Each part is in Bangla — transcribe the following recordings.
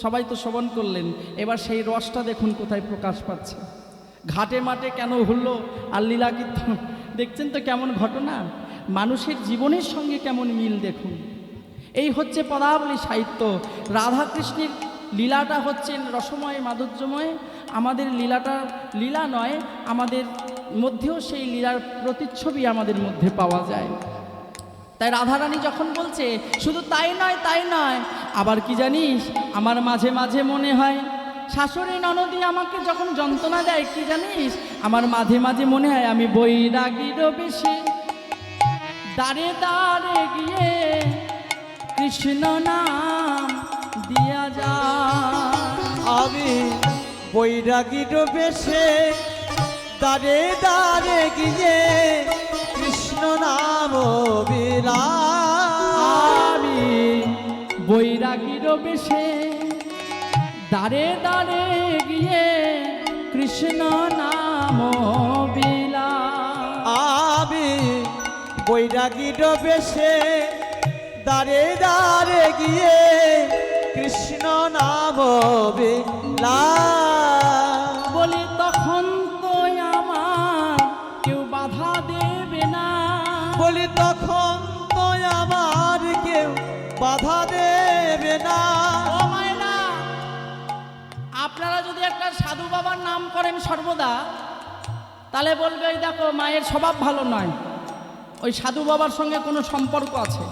সবাই তো শ্রবণ করলেন, এবার সেই রসটা দেখুন কোথায় প্রকাশ পাচ্ছে। ঘাটে মাঠে কেন হলো আর লীলা কীর্তন, দেখছেন তো কেমন ঘটনা, মানুষের জীবনের সঙ্গে কেমন মিল দেখুন। এই হচ্ছে পদাবলী সাহিত্য। রাধাকৃষ্ণের লীলাটা হচ্ছে রসময় মাধুর্যময়, আমাদের লীলাটা লীলা নয়, আমাদের মধ্যেও সেই লীলার প্রতিচ্ছবি আমাদের মধ্যে পাওয়া যায়। তাই রাধারানী যখন বলছে শুধু তাই নয়, তাই নয়, আবার কি জানিস, আমার মাঝে মাঝে মনে হয় শাশুড়ি ননদী আমাকে যখন যন্ত্রণা দেয়, কি জানিস, আমার মাঝে মাঝে মনে হয় আমি বৈরাগীর বেশে দাঁড়ে দাঁড়ে গিয়ে কৃষ্ণ নাম দিয়া যায়। আমি বৈরাগীর বেশে দাঁড়ে দাঁড়ে গিয়ে কৃষ্ণ নাম বিলাম। আমি বৈরাগীর বেশে দাঁড়ে দাঁড়ে গিয়ে কৃষ্ণ নাম বিলাম। আমি বৈরাগীর বেশে দাঁড়ে দাঁড়ে গিয়ে কৃষ্ণ নাম বিলাম। বলি তখন তো আমার কেউ বাধা দেবে না, বলি তখন তো আমার কেউ বাধা দেবে না। ও মায়েরা, আপনারা যদি একটা সাধু বাবার নাম করেন সর্বদা, তাহলে বলবে এই দেখো মায়ের স্বভাব ভালো নয়, ওই সাধু বাবার সঙ্গে কোনো সম্পর্ক আছে,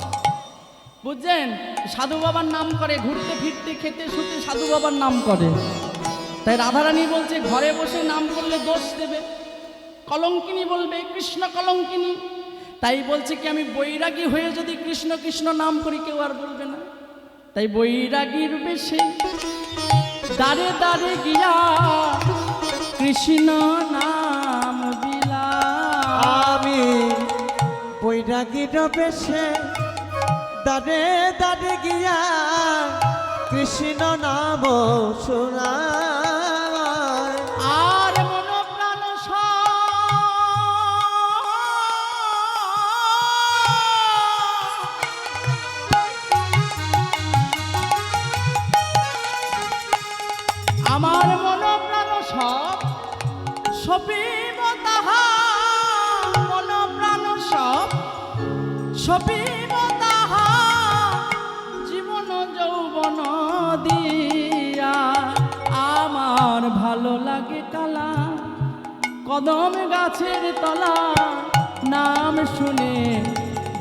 বুঝছেন? সাধু বাবার নাম করে, ঘুরতে ফিরতে খেতে শুতে সাধু বাবার নাম করে। তাই রাধারানী বলছে ঘরে বসে নাম করলে দোষ দেবে, কলঙ্কিনী বলবে, কৃষ্ণ কলঙ্কিনী। তাই বলছে কি আমি বৈরাগী হয়ে যদি কৃষ্ণ কৃষ্ণ নাম করি কেউ আর বলবে না। তাই বৈরাগীর বেশে দাঁড়ে দাঁড়ে গিয়া কৃষ্ণ নাম বিলা। আমি বৈরাগীর বেশে দাঁড়ে দাঁড়ে গিয়া কৃষ্ণ নাম শোনায়। আর মন প্রাণ আমার মন প্রাণ সব সপিব তাহা, মন প্রাণ সব সপিব তাহা, জীবন যৌবন দিয়া। আমার ভালো লাগে কালা কদম গাছের তলা, নাম শুনে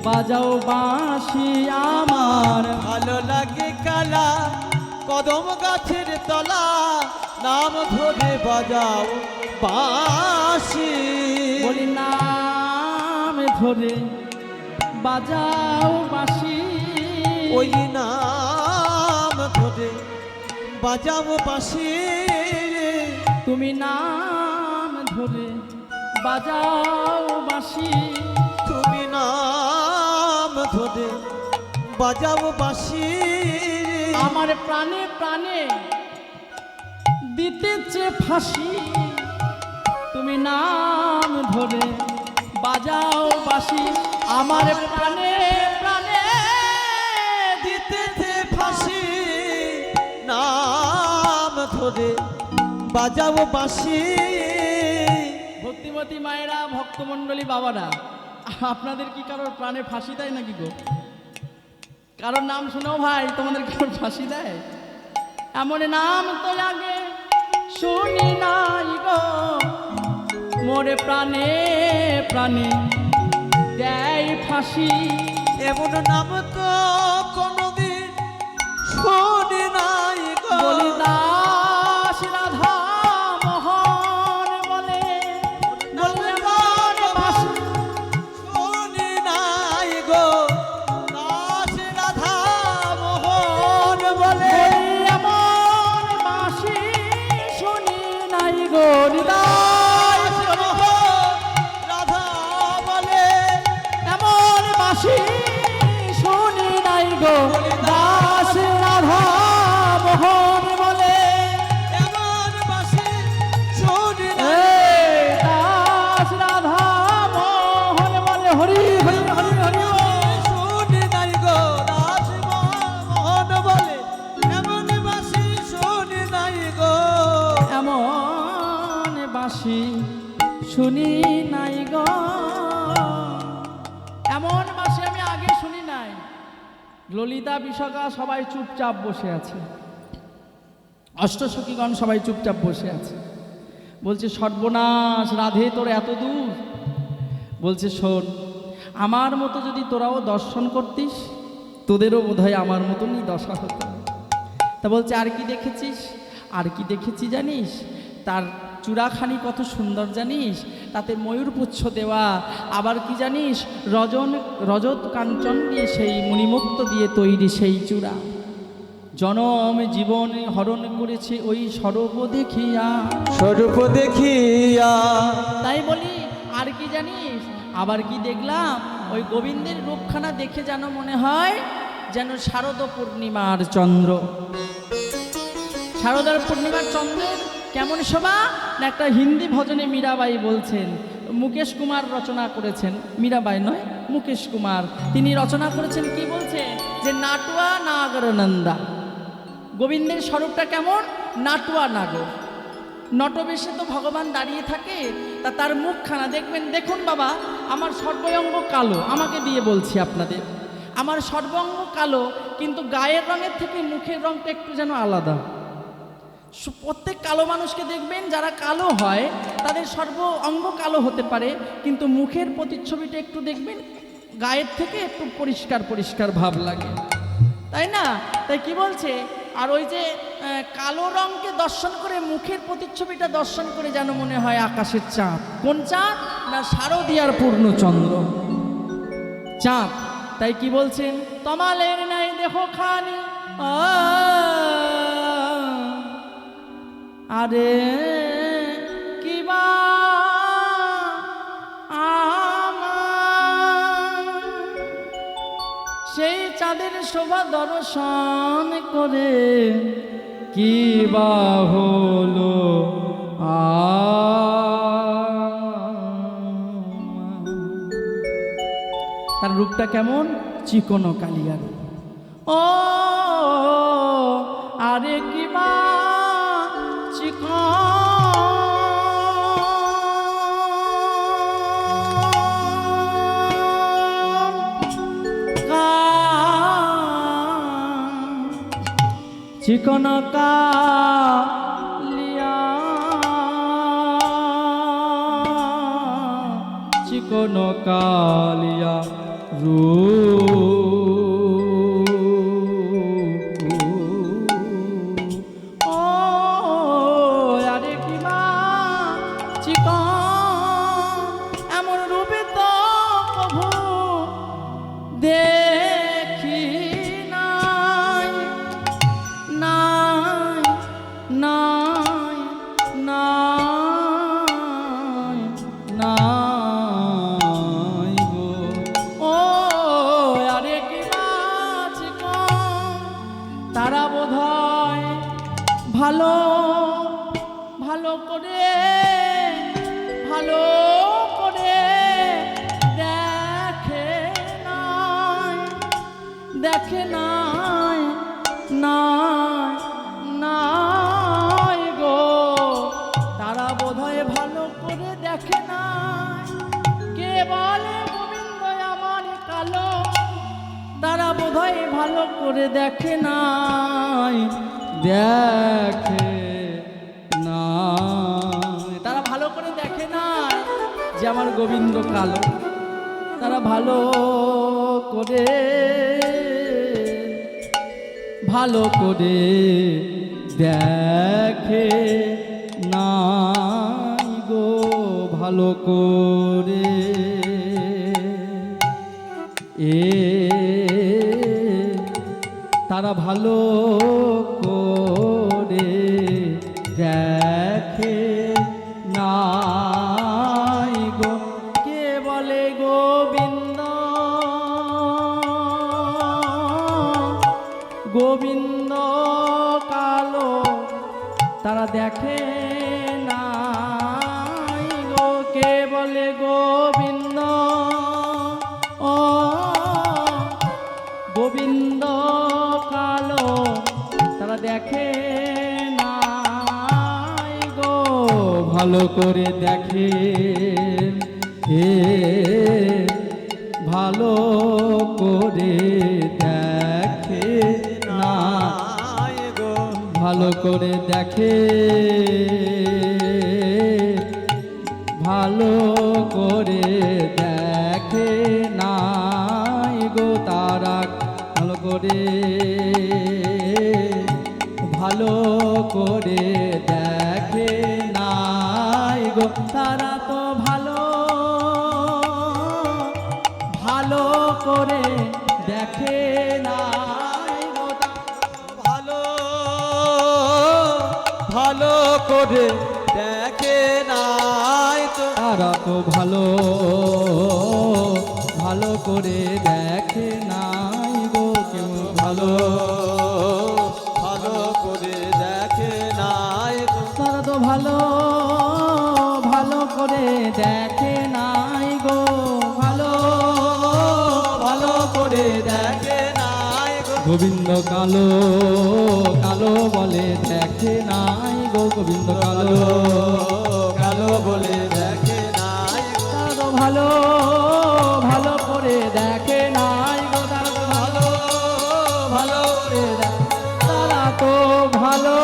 বাজাও বাঁশি। আমার ভালো লাগে কালা কদম গাছের তলা, নাম ধরে বাজাও বাঁশি। বলি নাম ধরে বাজাও বাঁশি, ওই নাম ধরে বাজাও বাঁশি। তুমি নাম ধরে বাজাও বাঁশি, তুমি নাম ধরে বাজাও বাঁশি। আমার প্রাণে প্রাণে দিতেছে ফাঁসি, তুমি নাম ধরে বাজাও বাঁশি। আমার প্রাণে প্রাণে দিতেছে ফাঁসি, নাম ধরে বাজাও বাঁশি। ভক্তিমতী মায়েরা, ভক্তমণ্ডলী বাবারা, আপনাদের কি কারোর প্রাণে ফাঁসি দেয় নাকি গো? কারোর নাম শুনেও ভাই তোমাদের কারোর ফাঁসি দেয়? এমন নাম তো আগে শুনি নাই গো, মোরে প্রাণে প্রাণে দেয় ফাঁসি। এমন নাম তো কোনদিন শুনি নাই গো। বলি দাস রাধা মোহন বলে, বলি আমার বাসি শুনি নাই গো। দাস রাধা মোহন বলে, বলি এমন বাসি শুনি নাই গো। হরিদাস রাধা বলে, এমন বাসি শুনি নাই গো। দাস রাধা মোহন বলে, এমন বাঁশি শুনি নাই। এই দাস রাধা মোহন বলে, হরি হরি হরি হরি শুনি নাই গো। দাস মোহন বলে, এমন বাঁশি বাঁশি শুনি নাই গো, এমন বাঁশি আমি আগে শুনি নাই। ললিতা বিশাখা সবাই চুপচাপ বসে আছে, অষ্টসখীগণ সবাই চুপচাপ বসে আছে। বলছে সর্বনাশ রাধে তোর এত দূর। বলছে শোন, আমার মতো যদি তোরাও দর্শন করতিস, তোদেরও বোধহয় আমার মতনই দশা হতো। তা বলছে আর কি দেখেছিস? আর কি দেখেছি জানিস? তার চূড়াখানি কত সুন্দর জানিস, তাতে ময়ূরপুচ্ছ দেওয়া, আবার কি জানিস রজত কাঞ্চন দিয়ে সেই মণিমুক্ত দিয়ে তৈরি সেই চূড়া। জনম জীবন হরণ করেছে ওই স্বরূপ দেখিয়া, স্বরূপ দেখিয়া। তাই বলি আর কি জানিস? আবার কি দেখলাম? ওই গোবিন্দের রূপখানা দেখে যেন মনে হয় যেন শারদ পূর্ণিমার চন্দ্র। শারদার পূর্ণিমার চন্দ্রের কেমন শোভা না, একটা হিন্দি ভজনে মীরাবাই বলছেন, মুকেশ কুমার রচনা করেছেন, মীরাবাই নয় মুকেশ কুমার, তিনি রচনা করেছেন। কি বলছেন? যে নাটুয়া নাগর নন্দা, গোবিন্দের স্বরূপটা কেমন? নাটুয়া নাগর, নটবেশে তো ভগবান দাঁড়িয়ে থাকে, তা তার মুখখানা দেখবেন। দেখুন বাবা, আমার সর্বঙ্গ কালো, আমাকে দিয়ে বলছি আপনাদের, আমার সর্বঙ্গ কালো, কিন্তু গায়ের রঙের থেকে মুখের রঙটা একটু যেন আলাদা। প্রত্যেক কালো মানুষকে দেখবেন, যারা কালো হয় তাদের সর্ব অঙ্গ কালো হতে পারে, কিন্তু মুখের প্রতিচ্ছবিটা একটু দেখবেন গায়ের থেকে একটু পরিষ্কার পরিষ্কার ভাব লাগে, তাই না? তাই কি বলছে? আর ওই যে কালো রঙকে দর্শন করে মুখের প্রতিচ্ছবিটা দর্শন করে যেন মনে হয় আকাশের চাঁদ। কোন চাঁদ? না শারদীয়ার পূর্ণচন্দ্র চাঁদ। তাই কি বলছেন? তমালের নাই দেখো খানি আরে কিবা সেই চাঁদের শোভা দর্শন করে কি বা হলো তার রূপটা কেমন? চিকনো কালিয়ার। ও আরে কি বা চিকন চিকন কালিয়া, চিকন কালিয়া ও আরে কি মা চিকন, এমন রূপে তো প্রভু দেখি নাই নাই নাই নাই নাই গো। ও আরে কি মাছ তারা বোধহয় ভালো ভালো করে ভালো করে দেখে নাই দেখে নাই নাই নাই গো। তারা বোধহয় ভালো করে দেখে নাই। কে বলে গোবিন্দ আমার কালো, তারা বোধহয় ভালো করে দেখে নাই দেখে নাই। তারা ভালো করে দেখে নাই যে আমার গোবিন্দ কালো। তারা ভালো করে ভালো করে দেখে নাই গো, ভালো করে তারা ভালো করে দেখে নাই গো। কে বলে গোবিন্দ গোবিন্দ কালো, তারা দেখে নাই গো। কে বলে গোবিন্দ ও গোবিন্দ কালো, তারা ভালো করে দেখে হে ভালো করে দেখে না ভালো করে দেখে ভালো করে দেখে নাই গো তারা ভালো করে ভালো করে দেখে নাই গো তারা তো ভালো ভালো করে দেখে নাই গো ভালো ভালো করে দেখে নাই তো তারা তো ভালো ভালো করে দেখে নাই গো কেউ ভালো ভালো করে দেখে নাই তো তারা তো ভালো ভালো করে দেখে নাই গো ভালো ভালো করে দেখে দেখে নাই গো গোবিন্দ কালো কালো বলে দেখে নাই গো গোবিন্দ কালো কালো বলে দেখে নাই গো তারা তো ভালো ভালো করে দেখে নাই গো তারা তো ভালো ভালো করে তারা তো ভালো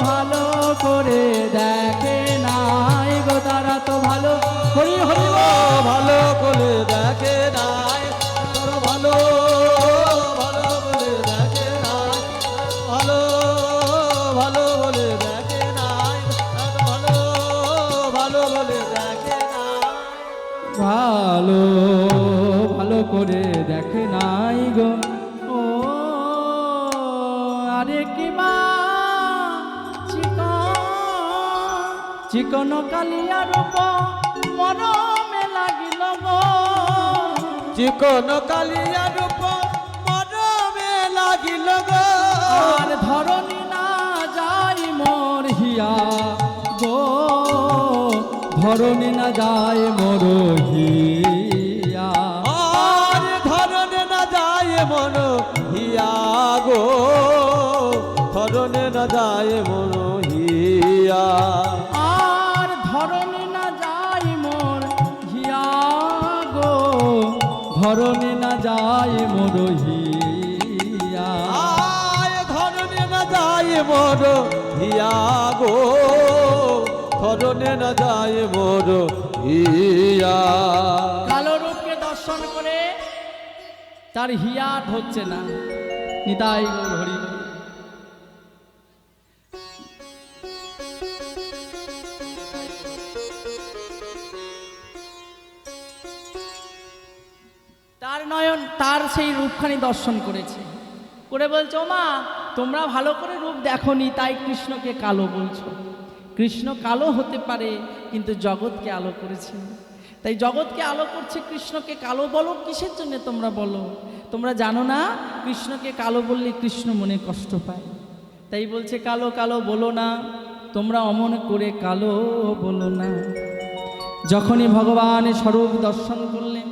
ভালো করে দেখে নাই গো তারা তো ভালো হরি হরি বল। ভালো করে দেখে নাই তোর ভালো ভালো বলে দেখে নাই ভালো ভালো বলে দেখে নাই ভালো ভালো বলে দেখে নাই ভালো ভালো করে দেখে নাই গো ও আরে কি মা চিকন কালিয়া রূপ মরমে লাগিল গো চিকন কালিয়া রূপ মরমে লাগিল গো আর ধরনি না যাই মোর হিয়া গো ধরনি না যায় মোর হিয়া আর ধরনে না যায় মন হিয়া গো ধরনে না যায় মন হিয়া আর ধরনি না যাই মোর হিয়া গো ধরনি না যাই মোর হিয়া আয় ধরনে না যায় মোর হিয়া গো ধরনে না যায় মোর হিয়া কালো রূপকে দর্শন করে তার হিয়াট হচ্ছে না নিতাই গৌর হরি বল। তার নয়ন তার সেই রূপখানি দর্শন করেছে করে বলছো মা তোমরা ভালো করে রূপ দেখোনি তাই কৃষ্ণকে কালো বলছো কৃষ্ণ কালো হতে পারে কিন্তু জগৎকে আলো করেছে তাই জগৎকে আলো করছে কৃষ্ণকে কালো বলো কিসের জন্য তোমরা বলো তোমরা জানো না কৃষ্ণকে কালো বললে কৃষ্ণ মনে কষ্ট পায় তাই বলছে কালো কালো বলো না তোমরা অমন করে কালো বলো না যখনই ভগবান স্বরূপ দর্শন করলেন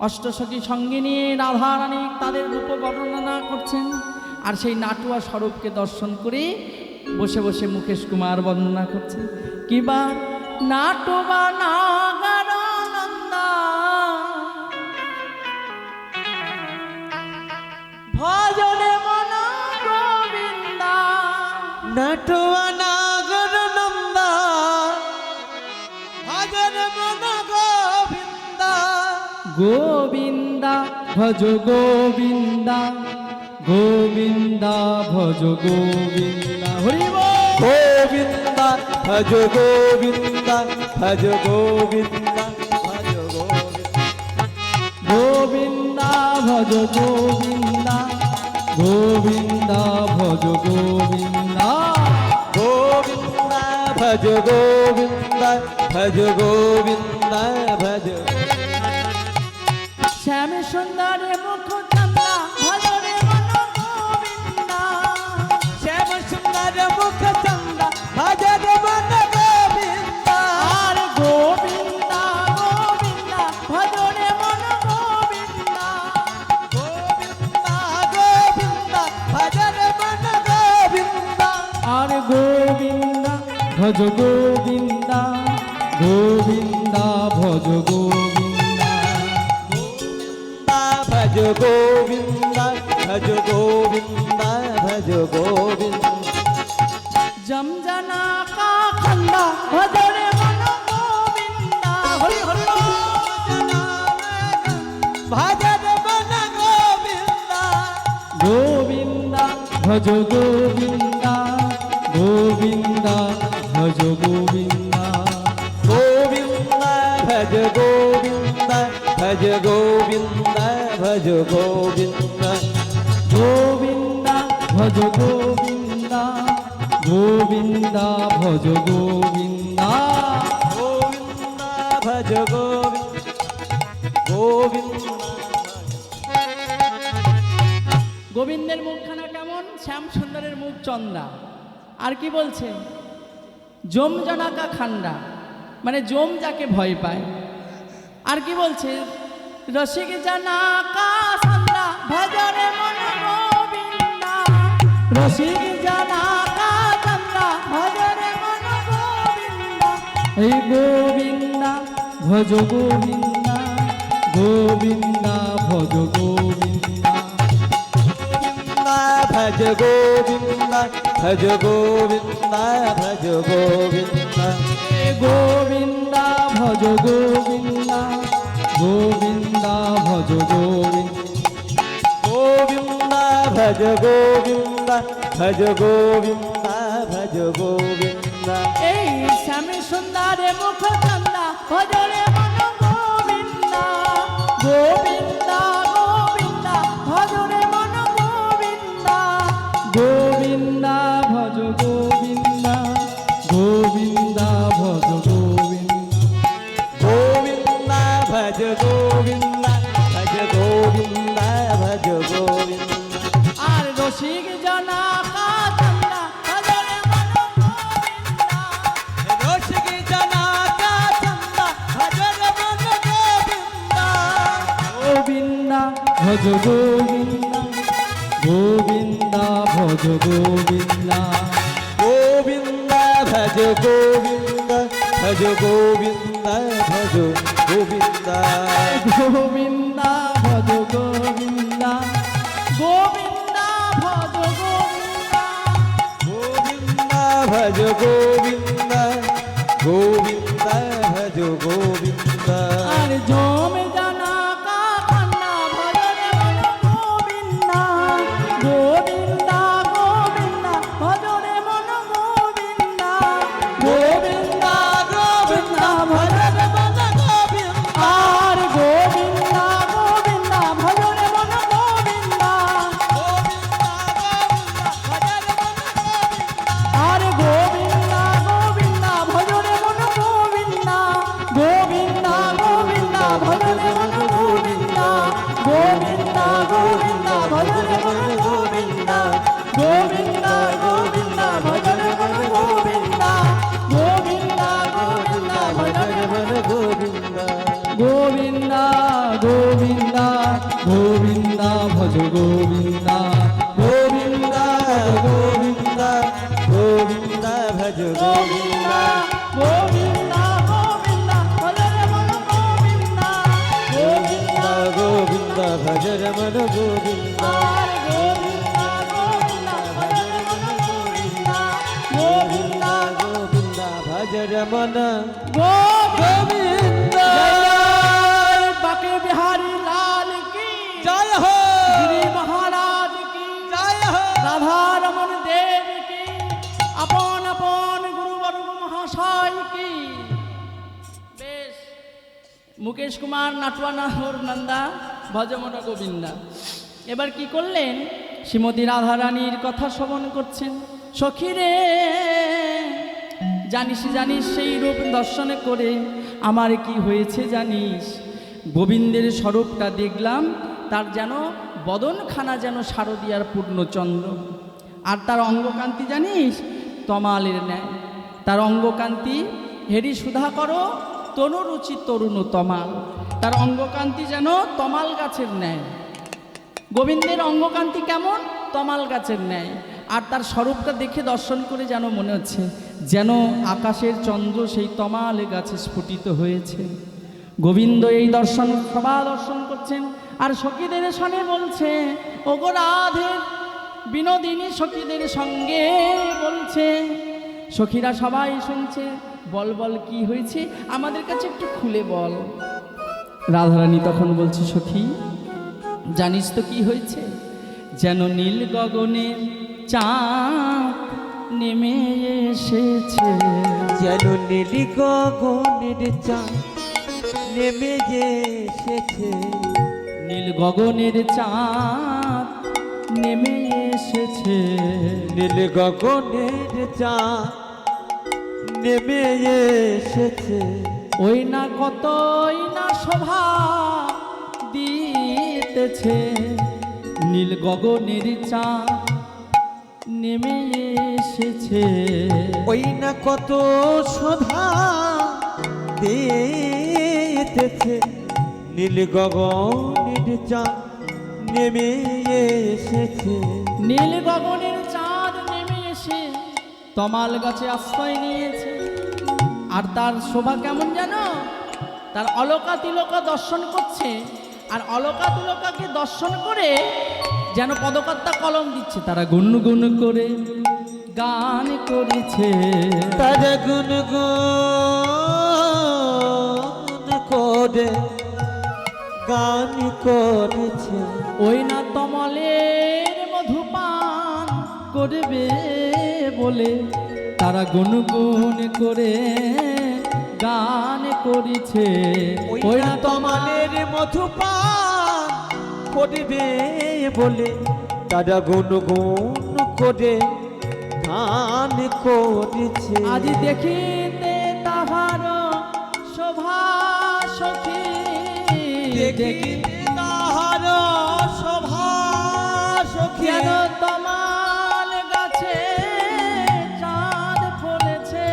অষ্টসখী সঙ্গে নিয়ে রাধারানী তাদের রূপ বর্ণনা করছেন আর সেই নাটুয়া স্বরূপকে দর্শন করে বসে বসে মুকেশ কুমার বর্ণনা করছে কিবা নাটুবা নাগার নন্দা ভজনে মন গোবিন্দা নটুয়া নাগর নন্দা ভজন মন গোবিন্দা গোবিন্দা ভজ গোবিন্দা গোবিন্দা ভজ গোবিন্দা হরি বল। গোবিন্দা ভজ গোবিন্দা ভজ গোবিন্দা ভজ গোবিন্দা গোবিন্দা ভজ গোবিন্দা গোবিন্দা ভজ গোবিন্দা গোবিন্দা ভজ গোবিন্দা ভজ গোবিন্দা ভজ শ্যাম সুন্দরে মুখ চন্দা ভজরে মন গোবিন্দা শ্যাম সুন্দর মুখ চন্দা ভজন মন গোবিন্দা আর গোবিন্দা গোবিন্দা ভজরে মন গোবিন্দা গোবিন্দা গোবিন্দা ভজন মন গোবিন্দা আর গোবিন্দা ভজ গোবিন্দা গোবিন্দা ভজ গোবিন্দা ভজ গোবিন্দা ভজ গোবিন্দা ভজ গোবিন্দা জমজনা কা খন্ডা ভজরে মন গোবিন্দা হরি হরি ভজর মন গোবিন্দা গোবিন্দা ভজ গোবিন্দা গোবিন্দা ভজ গোবিন্দা গোবিন্দা ভজ গোবিন্দা ভজ গোবিন্দা ভজ গোবিন্দা গোবিন্দা ভজ গোবিন্দা গোবিন্দা ভজ গোবিন্দা গোবিন্দা ভজ গোবিন্দা গোবিন্দা গোবিন্দের মুখখানা কেমন? শ্যাম সুন্দরের মুখ চন্দা। আর কি বলছে? জম জনাকা খান্ডা, মানে জম যাকে ভয় পায়। আর কি বলছে? রসিক জনাকা সান্দা ভজরে মন গোবিন্দা, রসিক জনাকা সান্দা ভজরে মন গোবিন্দা। এই গোবিন্দা ভজ গোবিন্দা গোবিন্দা ভজ গোবিন্দা ভজ গোবিন্দা ভজ গোবিন্দা ভজ গোবিন্দা গোবিন্দা ভজ গোবিন্দা গোবিন্দা ভজ গোবিন্দা গোবিন্দা ভজ গোবিন্দা ভজ গোবিন্দা ভজ গোবিন্দা এই শ্যামী সুন্দরে মুখ চন্দা ভজরে মন গোবিন্দা গোবিন্দা গোবিন্দা ভজরে মন গোবিন্দা গোবিন্দা ভজ গোবিন্দা গোবিন্দা ভজ গোবিন্দা গোবিন্দা ভজ গোবিন্দা ভজ গোবিন্দা ভজ গোবিন্দা আর রসিক জনাকা চন্দা ভজরে মন গোবিন্দা রসিক জনাকা চন্দা ভজর মন গোবিন্দা গোবিন্দা ভজ গোবিন্দা গোবিন্দা ভজ গোবিন্দা গোবিন্দা ভজ গোবিন্দা ভজ গোবিন্দা ভজ গোবিন্দা গোবিন্দা ভজ গোবিন্দা গোবিন্দা ভজ গোবিন্দা গোবিন্দা ভজ গোবিন্দা গোবিন্দা ভজ গোবিন্দা আর জম জনাকা কান্না ভজরে মন গোবিন্দা গোবিন্দা গোবিন্দা ভজরে মন গোবিন্দা গোবিন্দা গোবিন্দা ভজরে মন গোবিন্দা আর গোবিন্দা গোবিন্দা ভজরে মন গোবিন্দা আর গোবিন্দা গোবিন্দা ভজরে মন গোবিন্দা গোবিন্দা গোবিন্দা ভজরে মন গোবিন্দা গোবিন্দা গোবিন্দা ভজরে মন গোবিন্দা গোবিন্দা গোবিন্দা ভজরে মন গোবিন্দা গোবিন্দা গোবিন্দা ভজরে মন গোবিন্দা গোবিন্দা গোবিন্দা গোবিন্দা ভজ গোবিন্দা গোবিন্দা গোবিন্দা গোবিন্দা ভজ গোবিন্দা গোবিন্দা গোবিন্দা ভজরে মন গোবিন্দা গোবিন্দা গোবিন্দা ভজর মন গোবিন্দা আর গোবিন্দা গোবিন্দা ভজরে মন গোবিন্দা গোবিন্দা গোবিন্দা ভজর মন গোবিন্দা জয় বাকে বিহারি লাল কি জয় হো শ্রী মহারাজ কি জয় হো রাধা রমন দেব কি আপন আপন গুরুবর্গ মহাশয় কি। বেশ, মুকেশ কুমার নাটুয়া নাহর নন্দা ভজমন গোবিন্দা। এবার কি করলেন? শ্রীমতী রাধারানীর কথা শ্রবণ করছেন। সখী রে, জানিস জানিস সেই রূপ দর্শন করে আমার কি হয়েছে জানিস? গোবিন্দের স্বরূপটা দেখলাম, তার যেন বদনখানা যেন শারদিয়ার পূর্ণচন্দ্র, আর তার অঙ্গকান্তি জানিস তমালের ন্যায়। তার অঙ্গকান্তি হেরি সুধা করো তনুরুচি তরুণ তমাল, তার অঙ্গকান্তি যেন তমাল গাছের ন্যায়। গোবিন্দের অঙ্গকান্তি কেমন? তমাল গাছের ন্যায়। আর তার স্বরূপটা দেখে দর্শন করে যেন মনে হচ্ছে যেন আকাশের চন্দ্র সেই তমাল গাছে স্ফুটিত হয়েছে। গোবিন্দ এই দর্শন সভা দর্শন করছেন আর সখীদের সনে বলছে, ওগো রাধে বিনোদিনী সখীদের সঙ্গে বলছে। সখীরা সবাই শুনছে, বল বল কি হয়েছে, আমাদের কাছে একটু খুলে বল। রাধারানী তখন বলছে, সখী জানিস তো কি হয়েছে, যেন নীল গগনের চাঁদ নেমে এসেছে। যেন নীল গগনের চাঁদ নেমে এসেছে। নীল গগনের চাঁদ নেমে এসেছে। নীল গগনের চাঁদ নেমে এসেছে। ওই না কতই না শোভা দিতেছে। নীল গগনের চাঁদ নেমে এসেছে। ওই না কত শোভা দিতেছে। নীল গগনের চাঁদ নেমে এসেছে। নীল গগনের চাঁদ নেমে এসে তমাল গাছে আশ্রয় নিয়েছে। আর তার শোভা কেমন জানো, তার অলকা তিলকা দর্শন করছে। আর অলকা তিলকাকে দর্শন করে যেন পদকর্তা কলম দিচ্ছে, তারা গুনগুন করে গান করেছে। তারা গুনগুন করে গান করেছে। ওই না তমলের মধুপান করবে বলে তারা গুনগুন করে গান করেছে। ওই না তমালের মধুপান করবে বলে তারা গুনগুন করে গান করেছে। আজ দেখিতে তাহার শোভা সখী, দেখিতে তাহার শোভা সখী। যেন তমাল গাছে চাঁদ ফলেছে।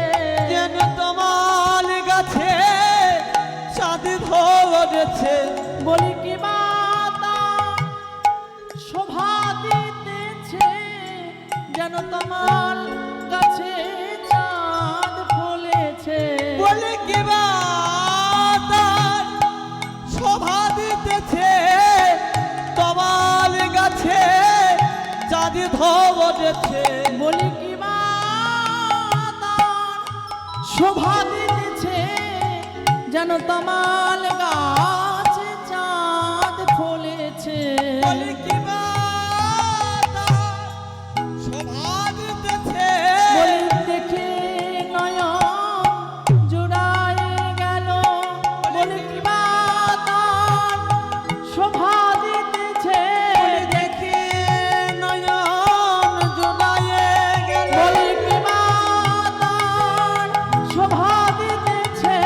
যেন তমাল গাছে চাঁদ ধরেছে। বলি কি মাতা শোভা দিতেছে, যেন তমাল গাছে চাঁদ ফলেছে। বলে কি বা তার শোভা দিতেছে, তমাল গাছে চাঁদ ধরেছে। বলি কি মাতা শোভা দিতেছে, যেন তমাল গাছে চাঁদ ফলেছে। বলে কি বা তার শোভা দিতেছে। বলি দেখে নয়ন জুড়ায় গেল। বলি কি মাতা শোভা দিতেছে, দেখে নয়ন জুড়ায়ে গেল। বলি কি মাতা শোভা দিতেছে,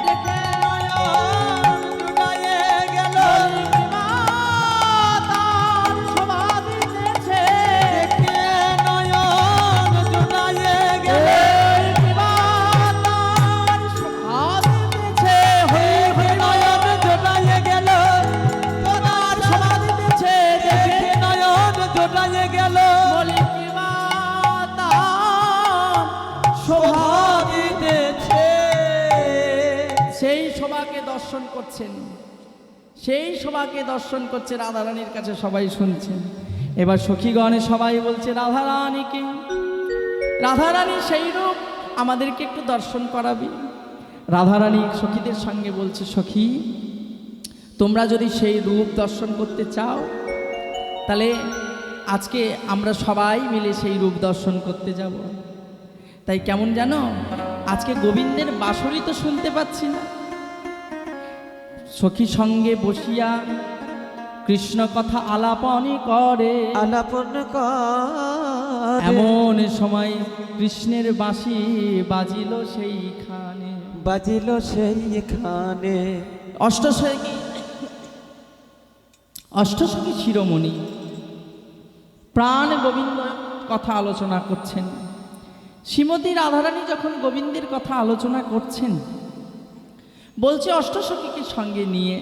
দেখে নয়ন জুড়ায়ে গেল। বলি কি মাতা শোভা দিতেছে, দেখে নয়ন জুড়ায়ে গেল। এই কি মাতা শোভা দিতেছে, হই হই নয়ন জুড়ায়ে গেল। তোমার শোভা দিতেছে, দেখে দেখে নয়ন জুড়ায়ে গেল। বলি কি মাতা শোভা শোভা দিতেছে। সেই শোভাকে দর্শন করছেন, সেই শোভাকে দর্শন করছে রাধারানীর কাছে সবাই শুনছেন। এবার সখীগণে সবাই বলছে, রাধারানীকে, রাধারানী সেই রূপ আমাদেরকে একটু দর্শন করাবি। রাধারানী সখীদের সঙ্গে বলছে, সখী তোমরা যদি সেই রূপ দর্শন করতে চাও, তাহলে আজকে আমরা সবাই মিলে সেই রূপ দর্শন করতে যাব। তাই কেমন জানো, আজকে গোবিন্দের বাঁশরি তো শুনতে পাচ্ছি না। সখী সঙ্গে বসিয়া কৃষ্ণ কথা আলাপনই করে। আলাপন করে এমন সময় কৃষ্ণের বাঁশি বাজিল সেইখানে। বাজিল সেইখানে। অষ্টসখী, অষ্টসখী শিরোমণি প্রাণ গোবিন্দ কথা আলোচনা করছেন। শ্রীমতী রাধারানী যখন গোবিন্দের কথা আলোচনা করছেন, বলছে অষ্টসখীকে সঙ্গে নিয়ে,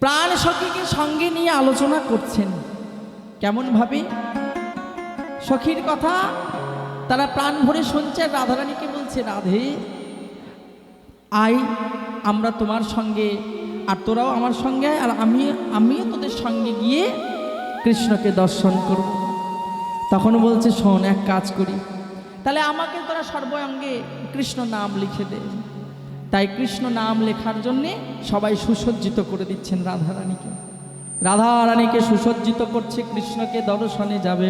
প্রাণ সখীকে সঙ্গে নিয়ে আলোচনা করছেন। কেমনভাবে সখীর কথা তারা প্রাণ ভরে শুনছে। রাধারানীকে বলছে, রাধে আই, আমরা তোমার সঙ্গে, আর তোরাও আমার সঙ্গে, আর আমিও তোদের সঙ্গে গিয়ে কৃষ্ণকে দর্শন করব। তখন বলছে, শোন, এক কাজ করি, তাহলে আমাকে তোরা সর্বাঙ্গে কৃষ্ণ নাম লিখে দে। তাই কৃষ্ণ নাম লেখার জন্যে সবাই সুসজ্জিত করে দিচ্ছেন রাধারানীকে। রাধারানীকে সুসজ্জিত করছে, কৃষ্ণকে দর্শনে যাবে